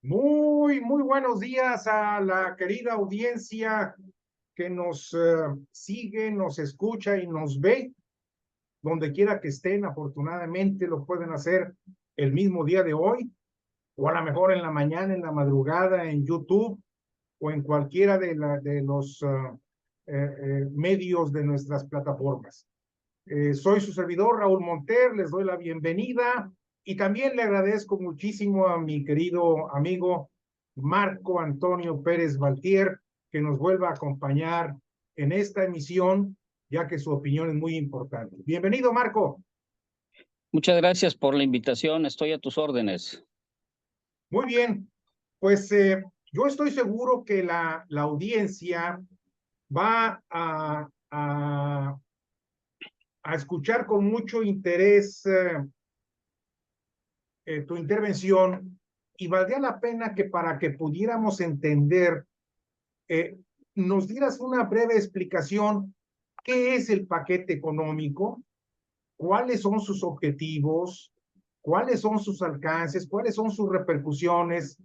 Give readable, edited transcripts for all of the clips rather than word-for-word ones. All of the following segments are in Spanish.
Muy buenos días a la querida audiencia que nos sigue, nos escucha y nos ve, donde quiera que estén. Afortunadamente lo pueden hacer el mismo día de hoy, o a lo mejor en la mañana, en la madrugada, en YouTube, o en cualquiera de los medios de nuestras plataformas. Soy su servidor, Raúl Monter, les doy la bienvenida y también le agradezco muchísimo a mi querido amigo Marco Antonio Pérez Baltier que nos vuelva a acompañar en esta emisión, ya que su opinión es muy importante. Bienvenido, Marco. Muchas gracias por la invitación, estoy a tus órdenes. Muy bien, pues yo estoy seguro que la audiencia va a escuchar con mucho interés tu intervención y valdría la pena que para que pudiéramos entender, eh, nos dieras una breve explicación. ¿Qué es el paquete económico? ¿Cuáles son sus objetivos? ¿Cuáles son sus alcances? ¿Cuáles son sus repercusiones?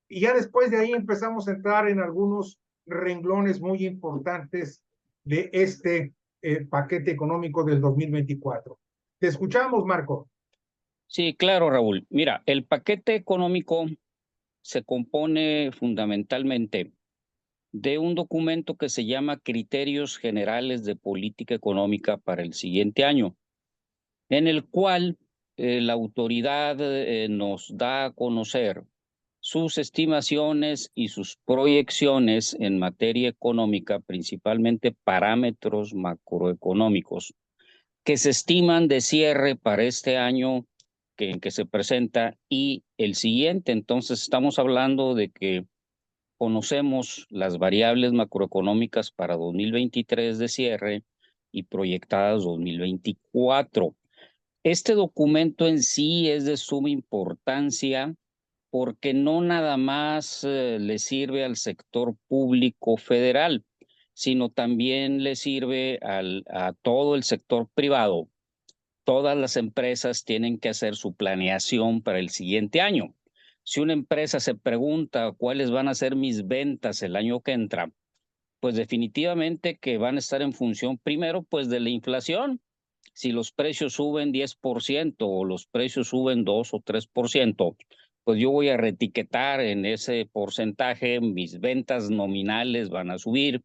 Y ya después de ahí empezamos a entrar en algunos renglones muy importantes de este paquete económico del 2024. Te escuchamos, Marco. Sí, claro, Raúl. Mira, el paquete económico se compone fundamentalmente de un documento que se llama Criterios Generales de Política Económica para el siguiente año, en el cual la autoridad nos da a conocer sus estimaciones y sus proyecciones en materia económica, principalmente parámetros macroeconómicos que se estiman de cierre para este año en que se presenta y el siguiente. Entonces, estamos hablando de que conocemos las variables macroeconómicas para 2023 de cierre y proyectadas 2024. Este documento en sí es de suma importancia porque no nada más le sirve al sector público federal, sino también le sirve a todo el sector privado. Todas las empresas tienen que hacer su planeación para el siguiente año. Si una empresa se pregunta cuáles van a ser mis ventas el año que entra, pues definitivamente que van a estar en función primero pues de la inflación. Si los precios suben 10% o los precios suben 2 o 3%, pues yo voy a reetiquetar en ese porcentaje, mis ventas nominales van a subir,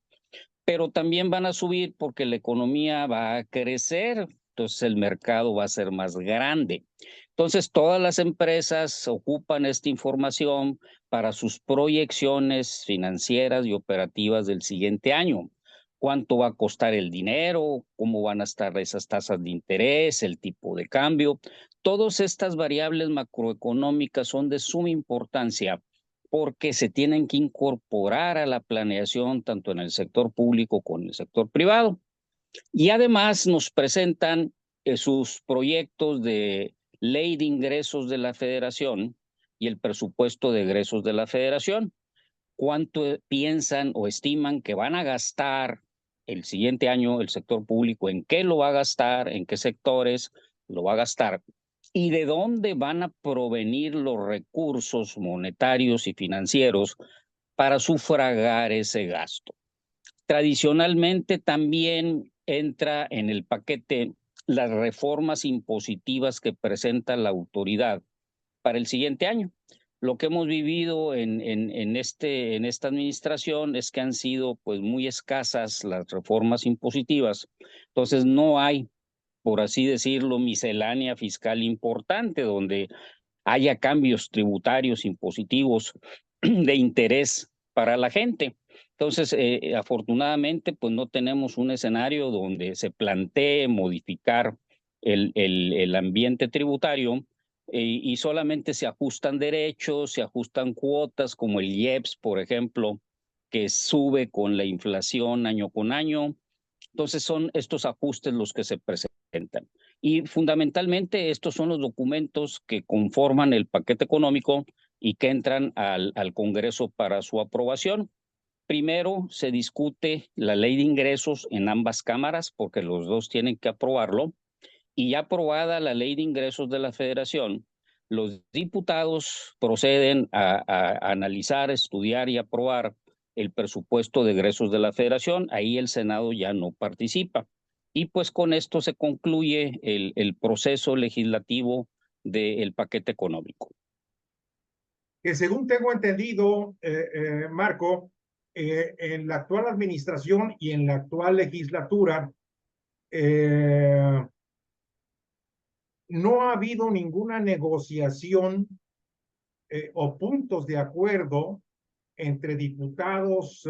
pero también van a subir porque la economía va a crecer, entonces el mercado va a ser más grande. Entonces, todas las empresas ocupan esta información para sus proyecciones financieras y operativas del siguiente año. ¿Cuánto va a costar el dinero? ¿Cómo van a estar esas tasas de interés? ¿El tipo de cambio? Todas estas variables macroeconómicas son de suma importancia porque se tienen que incorporar a la planeación tanto en el sector público como en el sector privado. Y además nos presentan sus proyectos de ley de ingresos de la federación y el presupuesto de egresos de la federación. ¿Cuánto piensan o estiman que van a gastar el siguiente año el sector público? ¿En qué lo va a gastar? ¿En qué sectores lo va a gastar? ¿Y de dónde van a provenir los recursos monetarios y financieros para sufragar ese gasto? Tradicionalmente también entra en el paquete las reformas impositivas que presenta la autoridad para el siguiente año. Lo que hemos vivido en esta administración es que han sido pues muy escasas las reformas impositivas. Entonces no hay, por así decirlo, miscelánea fiscal importante donde haya cambios tributarios impositivos de interés para la gente. Entonces, afortunadamente, pues no tenemos un escenario donde se plantee modificar el ambiente tributario y solamente se ajustan derechos, se ajustan cuotas, como el IEPS, por ejemplo, que sube con la inflación año con año. Entonces, son estos ajustes los que se presentan. Y fundamentalmente estos son los documentos que conforman el paquete económico y que entran al Congreso para su aprobación. Primero se discute la ley de ingresos en ambas cámaras porque los dos tienen que aprobarlo y ya aprobada la ley de ingresos de la federación, los diputados proceden a analizar, estudiar y aprobar el presupuesto de egresos de la Federación. Ahí el Senado ya no participa. Y pues con esto se concluye el proceso legislativo del paquete económico. Que según tengo entendido, Marco, en la actual administración y en la actual legislatura, no ha habido ninguna negociación o puntos de acuerdo entre diputados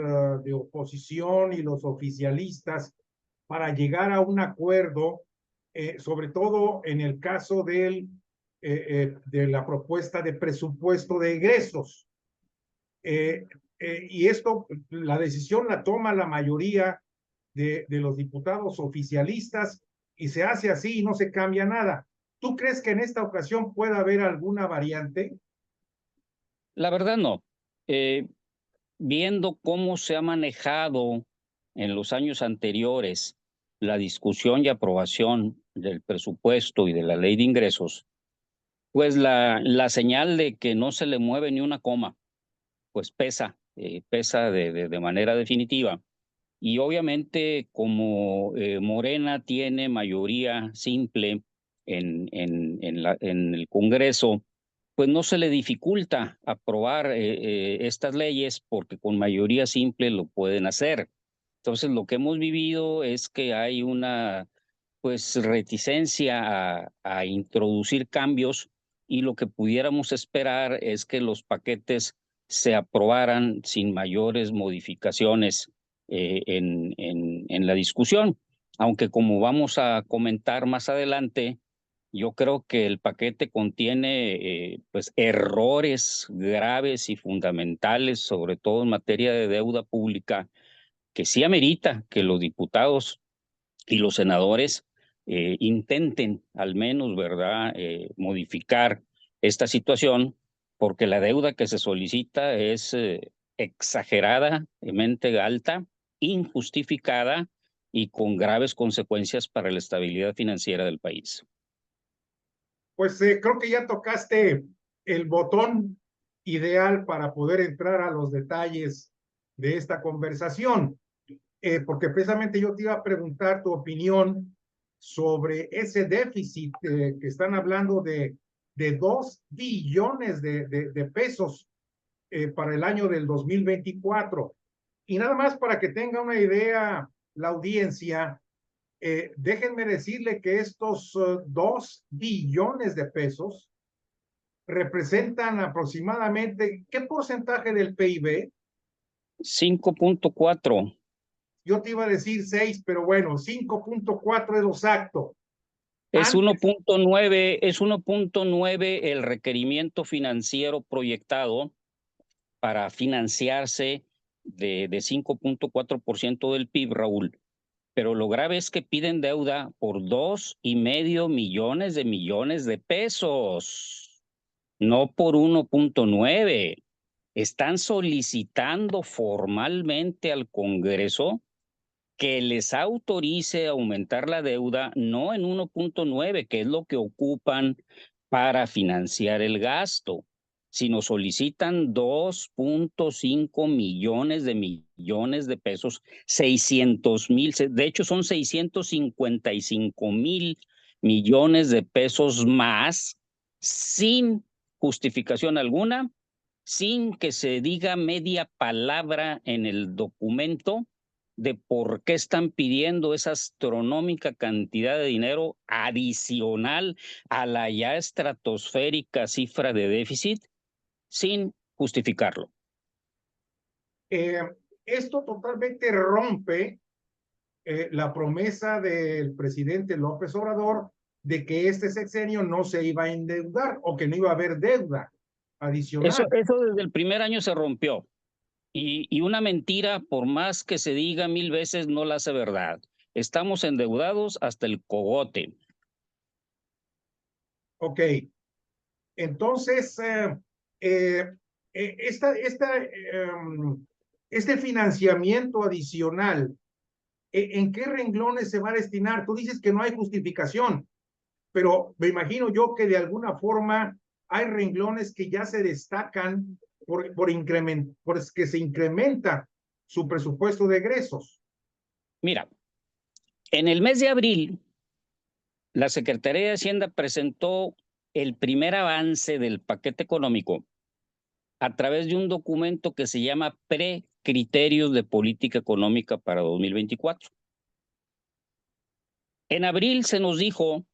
de oposición y los oficialistas para llegar a un acuerdo, sobre todo en el caso de la propuesta de presupuesto de egresos. Y esto, la decisión la toma la mayoría de los diputados oficialistas y se hace así y no se cambia nada. ¿Tú crees que en esta ocasión pueda haber alguna variante? La verdad no. Viendo cómo se ha manejado en los años anteriores la discusión y aprobación del presupuesto y de la ley de ingresos, pues la señal de que no se le mueve ni una coma, pues pesa de manera definitiva. Y obviamente como Morena tiene mayoría simple en el Congreso, pues no se le dificulta aprobar estas leyes porque con mayoría simple lo pueden hacer. Entonces, lo que hemos vivido es que hay una pues reticencia a introducir cambios y lo que pudiéramos esperar es que los paquetes se aprobaran sin mayores modificaciones en la discusión. Aunque como vamos a comentar más adelante, yo creo que el paquete contiene pues errores graves y fundamentales, sobre todo en materia de deuda pública, que sí amerita que los diputados y los senadores intenten al menos, ¿verdad?, modificar esta situación, porque la deuda que se solicita es exageradamente alta, injustificada y con graves consecuencias para la estabilidad financiera del país. Pues creo que ya tocaste el botón ideal para poder entrar a los detalles de esta conversación, porque precisamente yo te iba a preguntar tu opinión sobre ese déficit que están hablando de 2 billones de pesos para el año del 2024. Y nada más para que tenga una idea la audiencia, déjenme decirle que estos 2 billones de pesos representan aproximadamente, ¿qué porcentaje del PIB? 5.4. Yo te iba a decir 6, pero bueno, 5.4 es lo exacto. Es Antes, 1.9 el requerimiento financiero proyectado para financiarse de 5.4% del PIB, Raúl. Pero lo grave es que piden deuda por 2.5 millones de pesos, no por 1.9. Están solicitando formalmente al Congreso que les autorice a aumentar la deuda, no en 1.9, que es lo que ocupan para financiar el gasto, sino solicitan 2.5 millones de pesos, 600,000, de hecho son 655,000 millones de pesos más, sin justificación alguna, sin que se diga media palabra en el documento de por qué están pidiendo esa astronómica cantidad de dinero adicional a la ya estratosférica cifra de déficit sin justificarlo. eh, esto totalmente rompe la promesa del presidente López Obrador de que este sexenio no se iba a endeudar o que no iba a haber deuda Eso, adicional. eso desde el primer año se rompió. Y una mentira, por más que se diga 1000 veces, no la hace verdad. Estamos endeudados hasta el cogote. Ok, entonces, eh, esta, este financiamiento adicional, ¿en qué renglones se va a destinar? Tú dices que no hay justificación, pero me imagino yo que de alguna forma hay renglones que ya se destacan por que se incrementa su presupuesto de egresos. Mira, en el mes de abril, la Secretaría de Hacienda presentó el primer avance del paquete económico a través de un documento que se llama Precriterios de Política Económica para 2024. En abril se nos dijo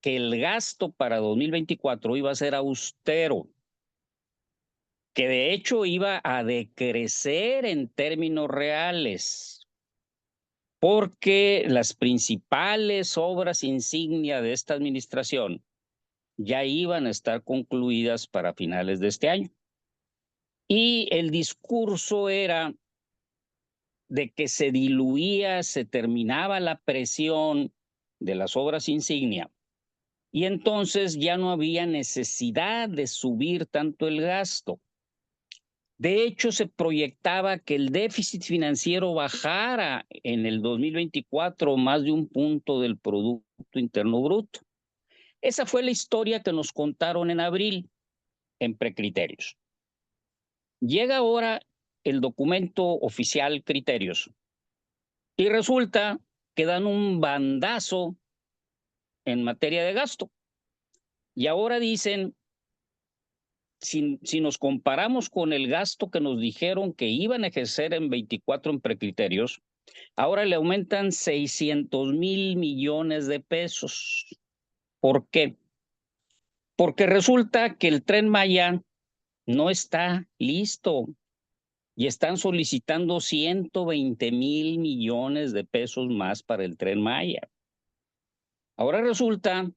que el gasto para 2024 iba a ser austero, que de hecho iba a decrecer en términos reales, porque las principales obras insignia de esta administración ya iban a estar concluidas para finales de este año. Y el discurso era de que se diluía, se terminaba la presión de las obras insignia y entonces ya no había necesidad de subir tanto el gasto. De hecho, se proyectaba que el déficit financiero bajara en el 2024 más de 1 punto del Producto Interno Bruto. Esa fue la historia que nos contaron en abril en Precriterios. Llega ahora el documento oficial Criterios y resulta que dan un bandazo en materia de gasto. Y ahora dicen, si nos comparamos con el gasto que nos dijeron que iban a ejercer en 24 en Precriterios, ahora le aumentan 600,000 millones de pesos. ¿Por qué? Porque resulta que el Tren Maya no está listo y están solicitando 120,000 millones de pesos más para el Tren Maya. Ahora resulta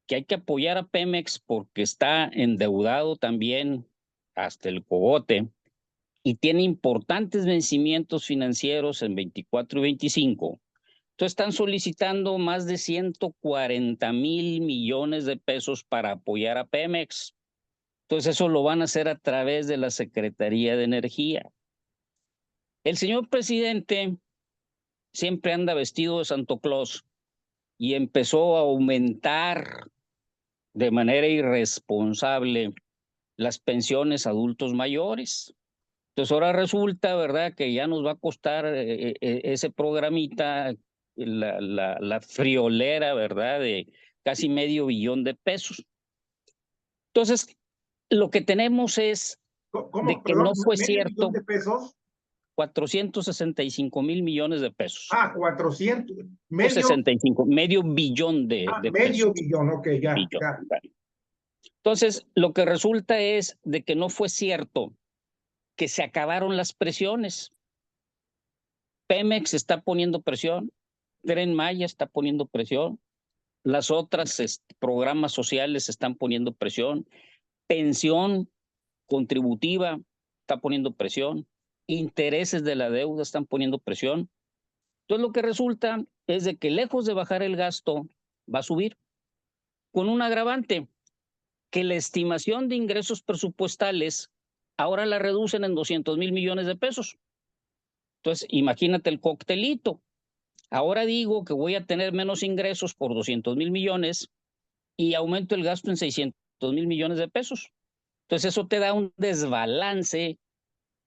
que hay que apoyar a Pemex porque está endeudado también hasta el cogote y tiene importantes vencimientos financieros en 24 y 25. Entonces están solicitando más de 140,000 millones de pesos para apoyar a Pemex. Entonces eso lo van a hacer a través de la Secretaría de Energía. El señor presidente siempre anda vestido de Santo Claus y empezó a aumentar de manera irresponsable las pensiones a adultos mayores. Entonces ahora resulta, ¿verdad?, que ya nos va a costar ese programita, la friolera, ¿verdad?, de casi medio billón de pesos. Entonces, lo que tenemos es de que Perdón, no fue ¿medio billón cierto, de pesos? 465,000 millones de pesos. 400, medio billón de medio pesos. billón, ok, ya. Billón. Entonces, lo que resulta es de que no fue cierto que se acabaron las presiones. Pemex está poniendo presión, Tren Maya está poniendo presión, las otras programas sociales están poniendo presión, pensión contributiva está poniendo presión, intereses de la deuda están poniendo presión. Entonces lo que resulta es de que lejos de bajar el gasto, va a subir, con un agravante, que la estimación de ingresos presupuestales ahora la reducen en 200,000 millones de pesos. Entonces, imagínate el coctelito. Ahora digo que voy a tener menos ingresos por 200,000 millones y aumento el gasto en 600,000 millones de pesos. Entonces, eso te da un desbalance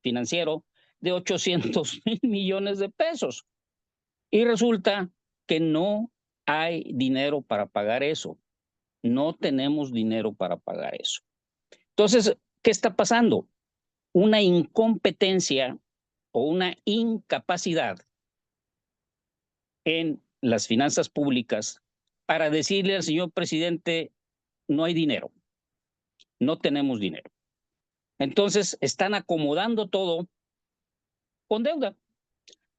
financiero de 800,000 millones de pesos. Y resulta que no hay dinero para pagar eso. No tenemos dinero para pagar eso. Entonces, ¿qué está pasando? Una incompetencia o una incapacidad en las finanzas públicas para decirle al señor presidente, no hay dinero, no tenemos dinero. Entonces, están acomodando todo con deuda.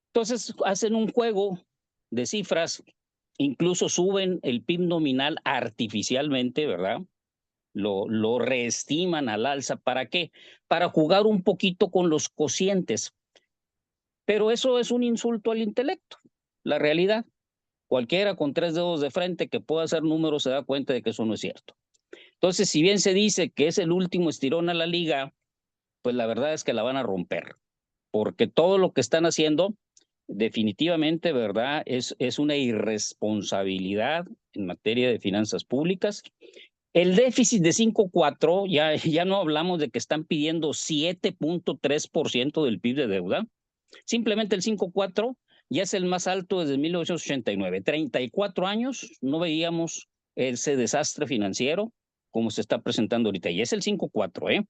Entonces, hacen un juego de cifras, incluso suben el PIB nominal artificialmente, ¿verdad? Lo reestiman al alza. ¿Para qué? Para jugar un poquito con los cocientes. Pero eso es un insulto al intelecto, la realidad. Cualquiera con 3 dedos de frente que pueda hacer números se da cuenta de que eso no es cierto. Entonces, si bien se dice que es el último estirón a la liga, pues la verdad es que la van a romper, porque todo lo que están haciendo definitivamente, ¿verdad?, es una irresponsabilidad en materia de finanzas públicas. El déficit de 5.4, ya no hablamos de que están pidiendo 7.3% del PIB de deuda. Simplemente el 5.4 ya es el más alto desde 1989. 34 años no veíamos ese desastre financiero como se está presentando ahorita. Y es el 5.4, ¿eh?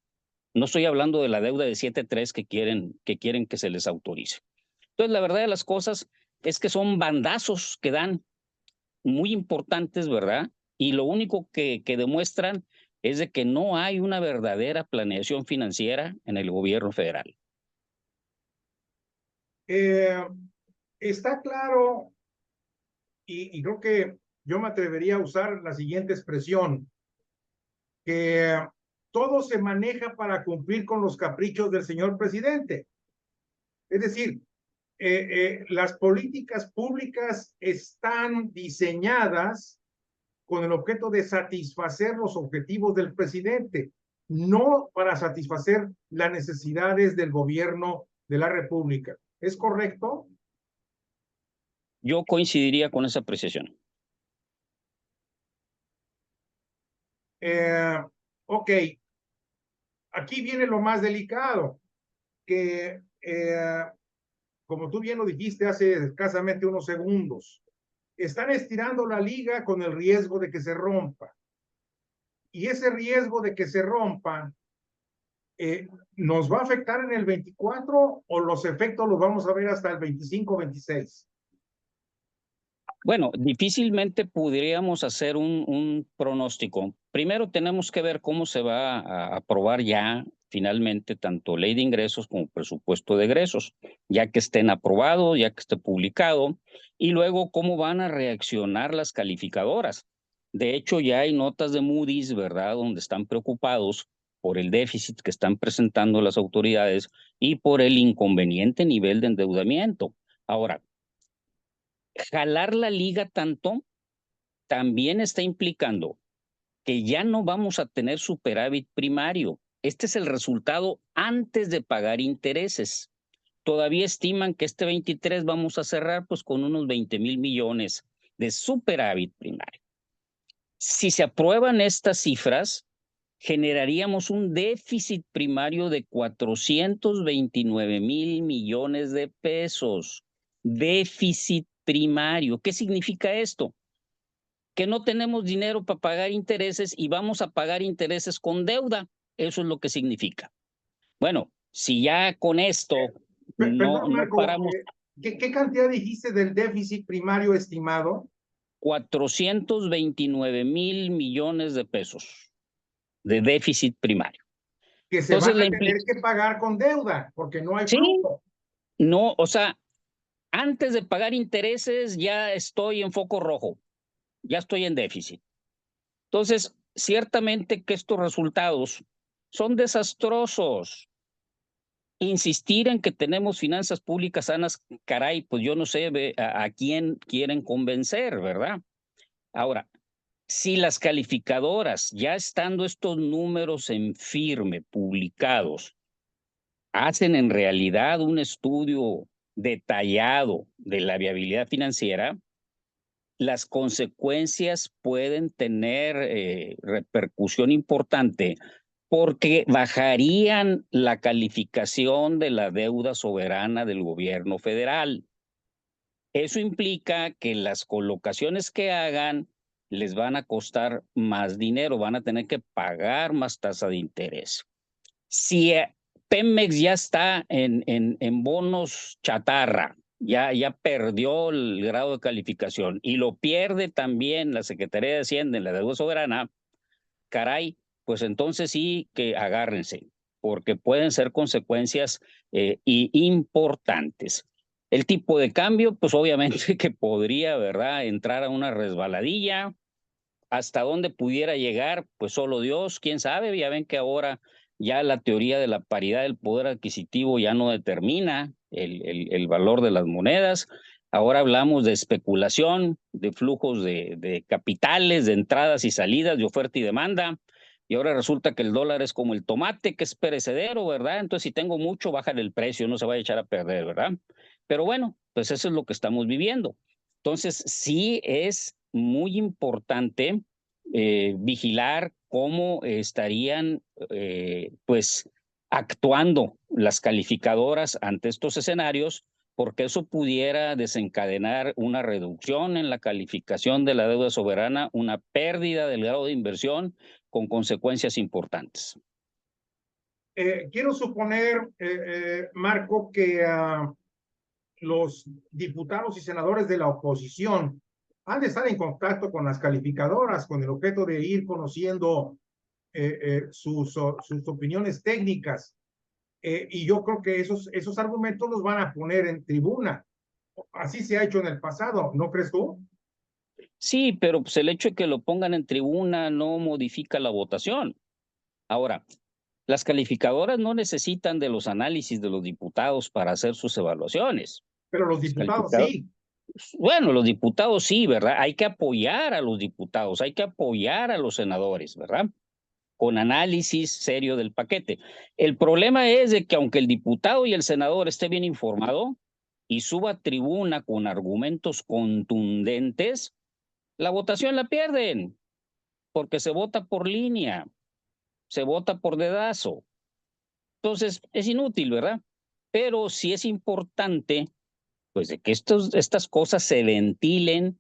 No estoy hablando de la deuda de 7.3 que quieren que se les autorice. Entonces, la verdad de las cosas es que son bandazos que dan muy importantes, ¿verdad? Y lo único que demuestran es de que no hay una verdadera planeación financiera en el gobierno federal. Eh, Está claro, y creo que yo me atrevería a usar la siguiente expresión, que todo se maneja para cumplir con los caprichos del señor presidente. Es decir, las políticas públicas están diseñadas con el objeto de satisfacer los objetivos del presidente, no para satisfacer las necesidades del gobierno de la República. ¿Es correcto? Yo coincidiría con esa apreciación. Eh, ok, aquí viene lo más delicado, que como tú bien lo dijiste hace escasamente unos segundos, están estirando la liga con el riesgo de que se rompa. Y ese riesgo de que se rompa ¿nos va a afectar en el 24 o los efectos los vamos a ver hasta el 25-26? Bueno, difícilmente podríamos hacer un pronóstico. Primero tenemos que ver cómo se va a aprobar ya finalmente tanto ley de ingresos como presupuesto de egresos, ya que estén aprobados, ya que esté publicado, y luego cómo van a reaccionar las calificadoras. De hecho, ya hay notas de Moody's, ¿verdad?, donde están preocupados por el déficit que están presentando las autoridades y por el inconveniente nivel de endeudamiento. Ahora, jalar la liga tanto también está implicando que ya no vamos a tener superávit primario. Este es el resultado antes de pagar intereses. Todavía estiman que este 23 vamos a cerrar pues con unos 20,000 millones de superávit primario. Si se aprueban estas cifras, generaríamos un déficit primario de 429,000 millones de pesos. Déficit primario. ¿Qué significa esto? Que no tenemos dinero para pagar intereses y vamos a pagar intereses con deuda. Eso es lo que significa. Bueno, si ya con esto Perdón, no Marco, paramos, ¿qué cantidad dijiste del déficit primario estimado? 429,000 millones de pesos de déficit primario. Que se Entonces, van a tener que pagar con deuda, porque no hay sí, flujo. no, o sea, antes de pagar intereses ya estoy en foco rojo, ya estoy en déficit. Entonces, ciertamente que estos resultados son desastrosos. Insistir en que tenemos finanzas públicas sanas, caray, pues yo no sé a quién quieren convencer, ¿verdad? Ahora, si las calificadoras, ya estando estos números en firme, publicados, hacen en realidad un estudio detallado de la viabilidad financiera, las consecuencias pueden tener repercusión importante porque bajarían la calificación de la deuda soberana del gobierno federal. Eso implica que las colocaciones que hagan les van a costar más dinero, van a tener que pagar más tasa de interés. Si Pemex ya está en bonos chatarra, ya perdió el grado de calificación y lo pierde también la Secretaría de Hacienda en la deuda soberana, caray, pues entonces sí que agárrense, porque pueden ser consecuencias importantes. El tipo de cambio, pues obviamente que podría, ¿verdad?, entrar a una resbaladilla. Hasta dónde pudiera llegar, pues solo Dios, quién sabe. Ya ven que ahora ya la teoría de la paridad del poder adquisitivo ya no determina el valor de las monedas. Ahora hablamos de especulación, de flujos de capitales, de entradas y salidas, de oferta y demanda. Y ahora resulta que el dólar es como el tomate, que es perecedero, ¿verdad? Entonces, si tengo mucho, bajan el precio, no se va a echar a perder, ¿verdad? Pero bueno, pues eso es lo que estamos viviendo. Entonces, sí es muy importante vigilar cómo estarían pues actuando las calificadoras ante estos escenarios, porque eso pudiera desencadenar una reducción en la calificación de la deuda soberana, una pérdida del grado de inversión con consecuencias importantes. Quiero suponer, Marco, que los diputados y senadores de la oposición han de estar en contacto con las calificadoras con el objeto de ir conociendo sus opiniones técnicas. Y yo creo que esos argumentos los van a poner en tribuna. Así se ha hecho en el pasado, ¿no crees tú? Sí, pero pues el hecho de que lo pongan en tribuna no modifica la votación. Ahora, las calificadoras no necesitan de los análisis de los diputados para hacer sus evaluaciones. Pero los Los diputados calificados, sí. bueno, los diputados sí, ¿verdad? Hay que apoyar a los diputados, hay que apoyar a los senadores, ¿verdad? Con análisis serio del paquete. El problema es de que aunque el diputado y el senador esté bien informado y suba a tribuna con argumentos contundentes, la votación la pierden, porque se vota por línea, se vota por dedazo. Entonces, es inútil, ¿verdad? Pero sí es importante, pues, de que estas cosas se ventilen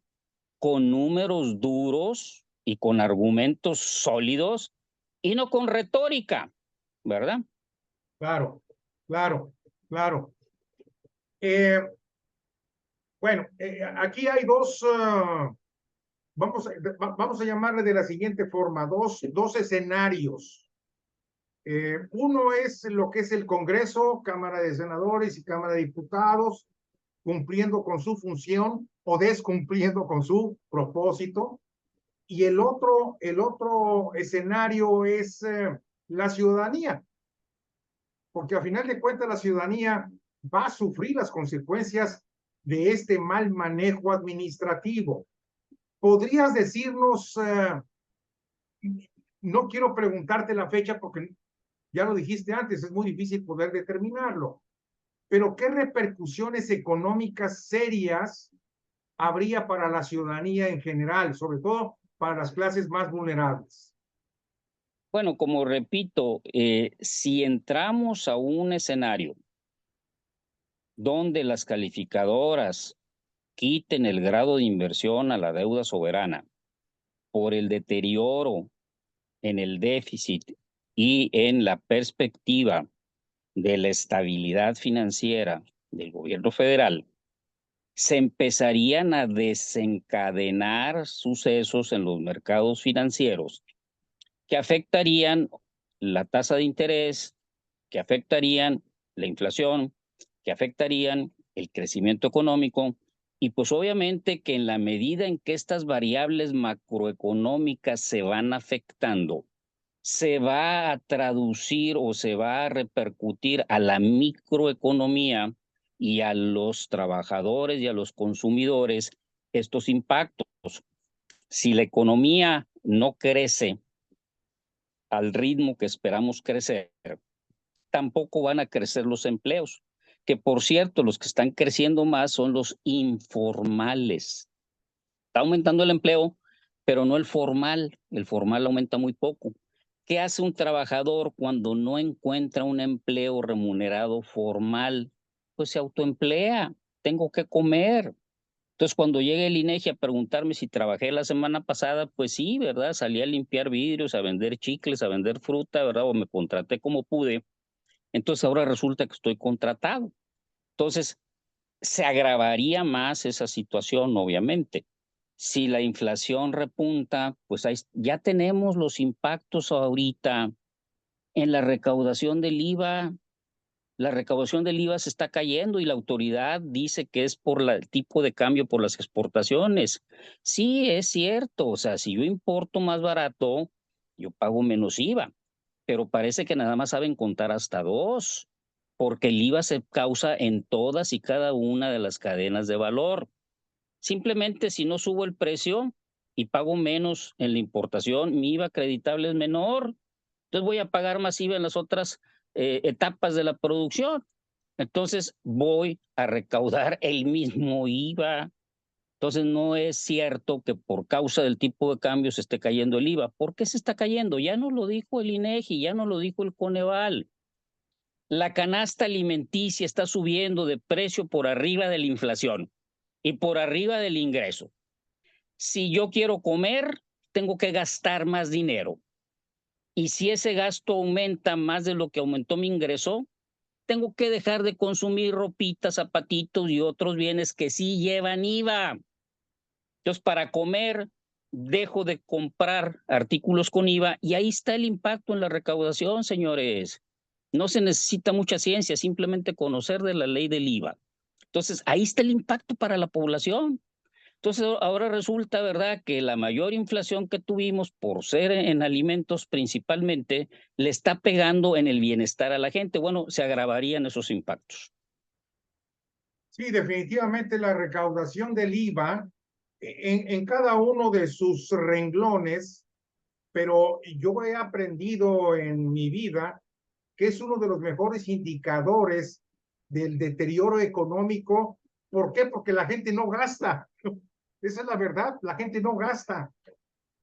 con números duros y con argumentos sólidos y no con retórica, ¿verdad? Claro, claro, claro. Eh, bueno, aquí hay vamos a llamarle de la siguiente forma, dos escenarios. Uno es lo que es el Congreso, Cámara de Senadores y Cámara de Diputados, cumpliendo con su función o descumpliendo con su propósito. Y el otro escenario es la ciudadanía, porque a final de cuentas la ciudadanía va a sufrir las consecuencias de este mal manejo administrativo. ¿Podrías decirnos, no quiero preguntarte la fecha porque ya lo dijiste antes, es muy difícil poder determinarlo, pero qué repercusiones económicas serias habría para la ciudadanía en general, sobre todo para las clases más vulnerables? Bueno, como repito, si entramos a un escenario donde las calificadoras quiten el grado de inversión a la deuda soberana por el deterioro en el déficit y en la perspectiva de la estabilidad financiera del gobierno federal, se empezarían a desencadenar sucesos en los mercados financieros que afectarían la tasa de interés, que afectarían la inflación, que afectarían el crecimiento económico y pues obviamente que en la medida en que estas variables macroeconómicas se van afectando, se va a traducir o se va a repercutir a la microeconomía y a los trabajadores y a los consumidores estos impactos. Si la economía no crece al ritmo que esperamos crecer, tampoco van a crecer los empleos, que por cierto, los que están creciendo más son los informales. Está aumentando el empleo, pero no el formal aumenta muy poco. ¿Qué hace un trabajador cuando no encuentra un empleo remunerado formal? Pues se autoemplea, tengo que comer. Entonces, cuando llegue el INEGI a preguntarme si trabajé la semana pasada, pues sí, ¿verdad? Salí a limpiar vidrios, a vender chicles, a vender fruta, ¿verdad? O me contraté como pude. Entonces, ahora resulta que estoy contratado. Entonces, se agravaría más esa situación, obviamente. Si la inflación repunta, pues ya tenemos los impactos ahorita en la recaudación del IVA. La recaudación del IVA se está cayendo y la autoridad dice que es por el tipo de cambio por las exportaciones. Sí, es cierto. O sea, si yo importo más barato, yo pago menos IVA, pero parece que nada más saben contar hasta dos, porque el IVA se causa en todas y cada una de las cadenas de valor. Simplemente si no subo el precio y pago menos en la importación, mi IVA acreditable es menor. Entonces voy a pagar más IVA en las otras etapas de la producción. Entonces voy a recaudar el mismo IVA. Entonces no es cierto que por causa del tipo de cambio se esté cayendo el IVA. ¿Por qué se está cayendo? Ya no lo dijo el INEGI, ya no lo dijo el Coneval. La canasta alimenticia está subiendo de precio por arriba de la inflación y por arriba del ingreso. Si yo quiero comer, tengo que gastar más dinero. Y si ese gasto aumenta más de lo que aumentó mi ingreso, tengo que dejar de consumir ropitas, zapatitos y otros bienes que sí llevan IVA. Entonces, para comer, dejo de comprar artículos con IVA y ahí está el impacto en la recaudación, señores. No se necesita mucha ciencia, simplemente conocer de la ley del IVA. Entonces, ahí está el impacto para la población. Entonces, ahora resulta, ¿verdad?, que la mayor inflación que tuvimos por ser en alimentos principalmente, le está pegando en el bienestar a la gente. Bueno, se agravarían esos impactos. Sí, definitivamente la recaudación del IVA en cada uno de sus renglones, pero yo he aprendido en mi vida que es uno de los mejores indicadores del deterioro económico. ¿Por qué? Porque la gente no gasta. Esa es la verdad, la gente no gasta.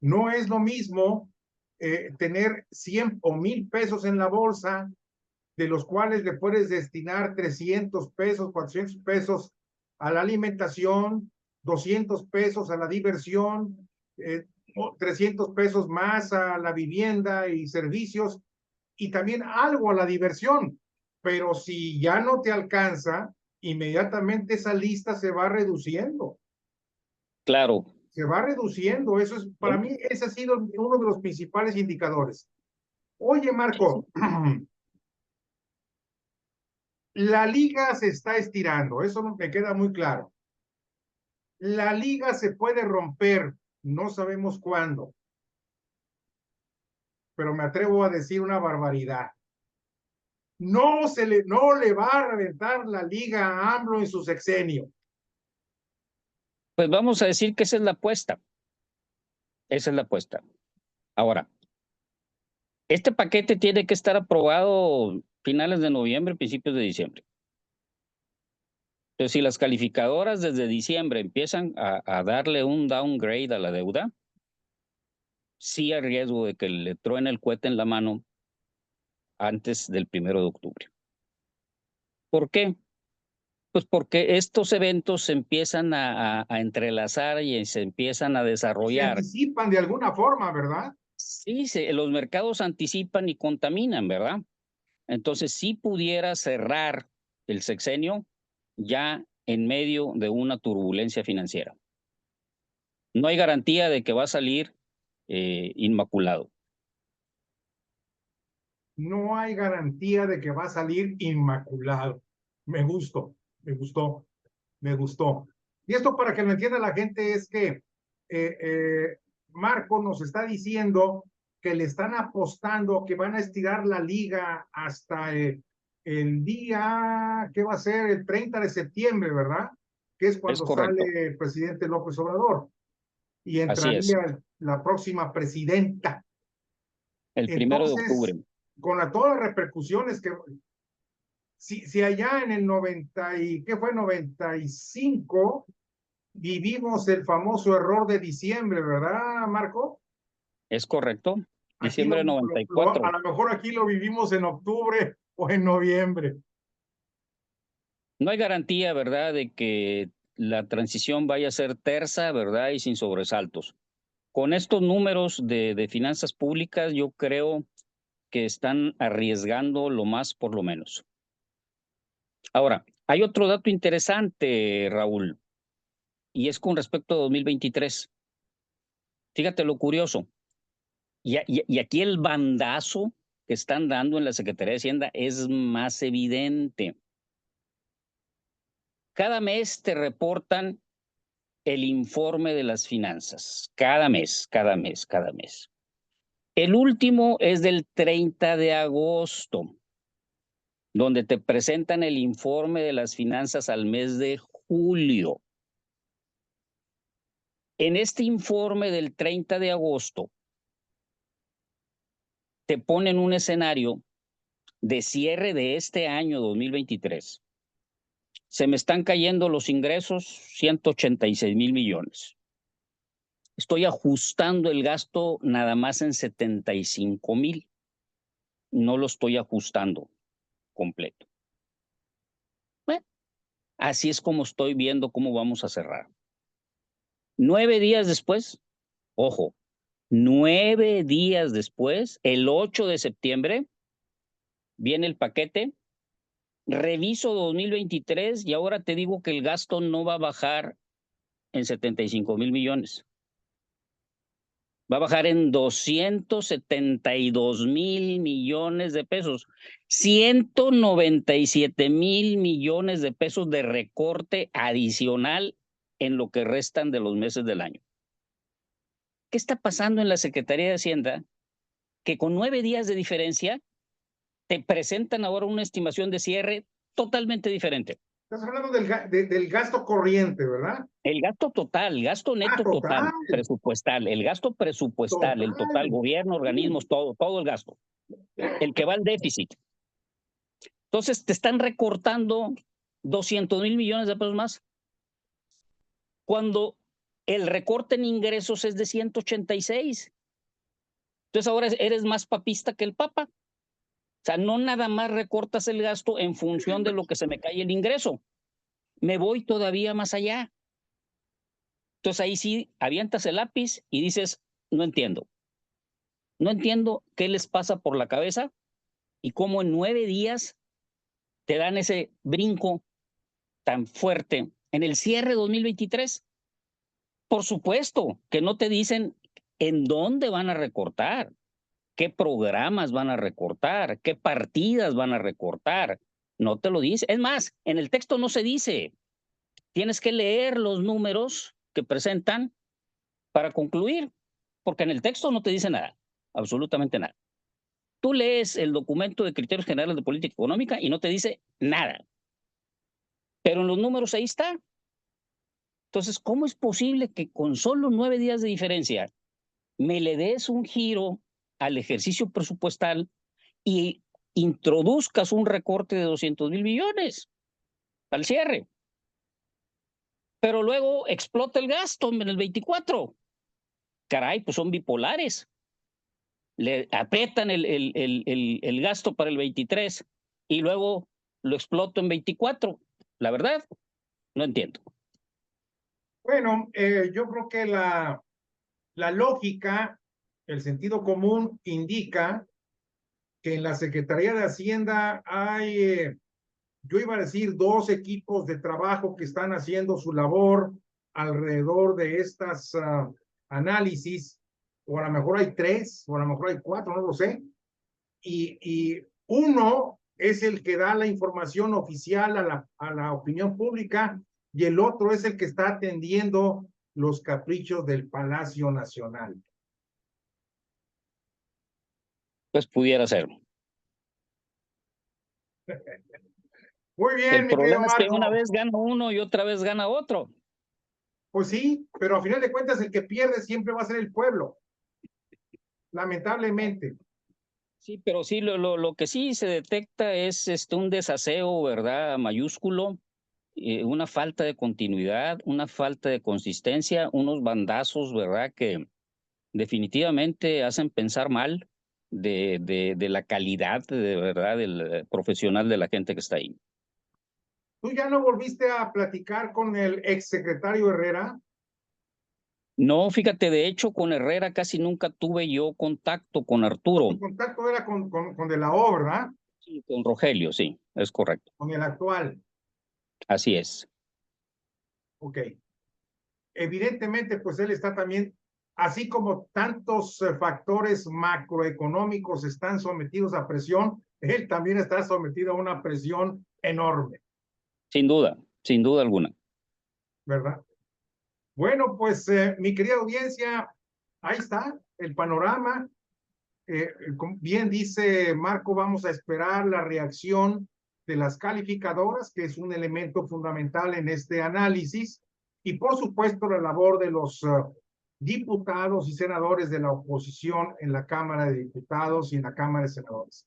No es lo mismo tener 100 o 1000 pesos en la bolsa, de los cuales le puedes destinar 300 pesos, 400 pesos a la alimentación, 200 pesos a la diversión, 300 pesos más a la vivienda y servicios, y también algo a la diversión. Pero si ya no te alcanza, inmediatamente esa lista se va reduciendo. Claro. Se va reduciendo. Eso es, para ¿Sí? mí, ese ha sido uno de los principales indicadores. Oye, Sí, sí. Marco, la liga se está estirando, eso me queda muy claro. La liga se puede romper, no sabemos cuándo, pero me atrevo a decir una barbaridad. No le va a reventar la liga a AMLO en su sexenio. Pues vamos a decir que esa es la apuesta. Esa es la apuesta. Ahora, este paquete tiene que estar aprobado finales de noviembre, principios de diciembre. Entonces, si las calificadoras desde diciembre empiezan a darle un downgrade a la deuda, sí hay riesgo de que le truene el cohete en la mano antes del 1 de octubre. ¿Por qué? Pues porque estos eventos se empiezan a entrelazar y se empiezan a Se desarrollar. anticipan de alguna forma, ¿verdad? Sí, los mercados anticipan y contaminan, ¿verdad? Entonces, sí pudiera cerrar el sexenio ya en medio de una turbulencia financiera. No hay garantía de que va a salir inmaculado. No hay garantía de que va a salir inmaculado. Me gustó, me gustó, me gustó. Y esto para que lo entienda la gente es que eh, eh, Marco nos está diciendo que le están apostando que van a estirar la liga hasta el día, ¿qué va a ser? El 30 de septiembre, ¿verdad? Que es Es cuando correcto, sale el presidente López Obrador y así es. entraría la próxima presidenta. El 1 de octubre. Entonces, todas las repercusiones que, si allá en el 90 y, ¿qué fue? 95, vivimos el famoso error de diciembre, ¿verdad, Marco? Es correcto. Aquí Diciembre de a 94. lo mejor aquí lo vivimos en octubre o en noviembre. No hay garantía, ¿verdad?, de que la transición vaya a ser tersa, ¿verdad?, y sin sobresaltos. Con estos números de finanzas públicas, yo creo que están arriesgando lo más por lo menos. Ahora, hay otro dato interesante, Raúl, y es con respecto a 2023. Fíjate lo curioso. Y aquí el bandazo que están dando en la Secretaría de Hacienda es más evidente. Cada mes te reportan el informe de las finanzas. Cada mes, cada mes, cada mes. El último es del 30 de agosto, donde te presentan el informe de las finanzas al mes de julio. En este informe del 30 de agosto, te ponen un escenario de cierre de este año 2023 Se me están cayendo los ingresos 186,000 millones. Estoy ajustando el gasto nada más en 75,000. No lo estoy ajustando completo. Bueno, así es como estoy viendo cómo vamos a cerrar. 9 días después, ojo, 9 días después, el 8 de septiembre, viene el paquete, reviso 2023 y ahora te digo que el gasto no va a bajar en 75,000 millones. Va a bajar en 272,000 millones de pesos. 197,000 millones de pesos de recorte adicional en lo que restan de los meses del año. ¿Qué está pasando en la Secretaría de Hacienda? Que con 9 días de diferencia te presentan ahora una estimación de cierre totalmente diferente. Estás hablando del gasto corriente, ¿verdad? El gasto total, el gasto neto Total, total, presupuestal, el gasto presupuestal, el total, total. gobierno, organismos, todo el gasto, el que va al déficit. Entonces te están recortando 200,000 millones de pesos más, cuando el recorte en ingresos es de 186. Entonces ahora eres más papista que el Papa. O sea, no nada más recortas el gasto en función de lo que se me cae el ingreso. Me voy todavía más allá. Entonces ahí sí avientas el lápiz y dices, no entiendo. No entiendo qué les pasa por la cabeza y cómo en 9 días te dan ese brinco tan fuerte en el cierre 2023. Por supuesto que no te dicen en dónde van a recortar, qué programas van a recortar, qué partidas van a recortar. No te lo dice. Es más, en el texto no se dice. Tienes que leer los números que presentan para concluir, porque en el texto no te dice nada, absolutamente nada. Tú lees el documento de criterios generales de política económica y no te dice nada. Pero en los números ahí está. Entonces, ¿cómo es posible que con solo 9 días de diferencia me le des un giro al ejercicio presupuestal y introduzcas un recorte de 200,000 millones al cierre? Pero luego explota el gasto en el 24. Caray, pues son bipolares. Le aprietan el gasto para el 23 y luego lo exploto en 24. La verdad, no entiendo. Bueno, yo creo que la lógica, el sentido común indica que en la Secretaría de Hacienda hay, yo iba a decir, 2 equipos de trabajo que están haciendo su labor alrededor de estas análisis, o a lo mejor hay 3, o a lo mejor hay 4, no lo sé. Y uno es el que da la información oficial a la opinión pública y el otro es el que está atendiendo los caprichos del Palacio Nacional. Pues pudiera ser. Muy bien, El mi querido problema es que Marco. una vez gana uno y otra vez gana otro. Pues sí, pero a final de cuentas el que pierde siempre va a ser el pueblo, lamentablemente. Sí, pero sí, lo que sí se detecta es un desaseo, ¿verdad? Mayúsculo, una falta de continuidad, una falta de consistencia, unos bandazos, ¿verdad? Que definitivamente hacen pensar mal de la calidad, de verdad, del profesional de la gente que está ahí. ¿Tú ya no volviste a platicar con el exsecretario Herrera? No, fíjate, de hecho, con Herrera casi nunca tuve yo contacto con Arturo. Tu contacto era con de la obra, ¿verdad? Sí, con Rogelio, sí, es correcto. Con el actual. Así es. Ok. Evidentemente, pues él está también, así como tantos factores macroeconómicos están sometidos a presión, él también está sometido a una presión enorme, Sin duda alguna. ¿verdad? Bueno, pues mi querida audiencia, ahí está el panorama. Como bien dice Marco, vamos a esperar la reacción de las calificadoras, que es un elemento fundamental en este análisis, y por supuesto la labor de los diputados y senadores de la oposición en la Cámara de Diputados y en la Cámara de Senadores.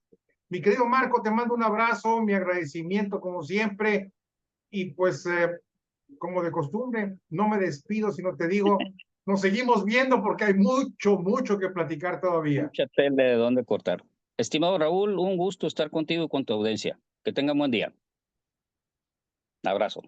Mi querido Marco, te mando un abrazo, mi agradecimiento como siempre, Y pues, como de costumbre, no me despido, sino te digo, nos seguimos viendo porque hay mucho, mucho que platicar todavía. Mucha tela de dónde cortar. Estimado Raúl, un gusto estar contigo y con tu audiencia. Que tengan buen día. Abrazo.